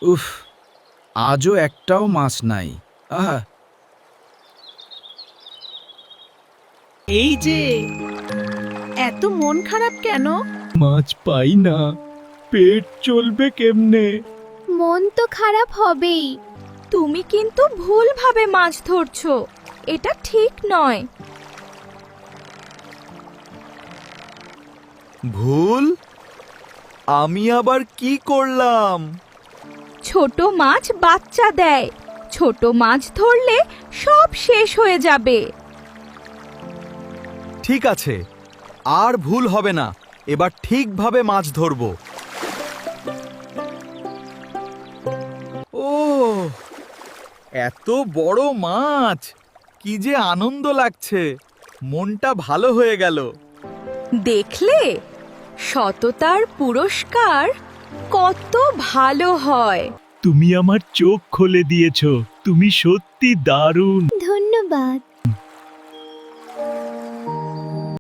উফ, আজও একটাও মাছ নাই। আহা, এই যে এত মন খারাপ কেন? মাছ পাই না, পেট চলবে কেমনে? মন তো খারাপ হবেই। তুমি কিন্তু ভুলভাবে মাছ ধরছো, এটা ঠিক নয়। ভুল? আমি আবার কি করলাম? ছোট মাছ বাচ্চা দেয়, ছোট মাছ ধরলে সব শেষ হয়ে যাবে। ঠিক আছে, আর ভুল হবে না। এবার ঠিকভাবে মাছ ধরবো। ও, এত বড় মাছ! কি যে আনন্দ লাগছে, মনটা ভালো হয়ে গেল। দেখলে, সততার পুরস্কার কত ভালো হয়। তুমি আমার চোখ খুলে দিয়েছো, তুমি সত্যি দারুণ। ধন্যবাদ।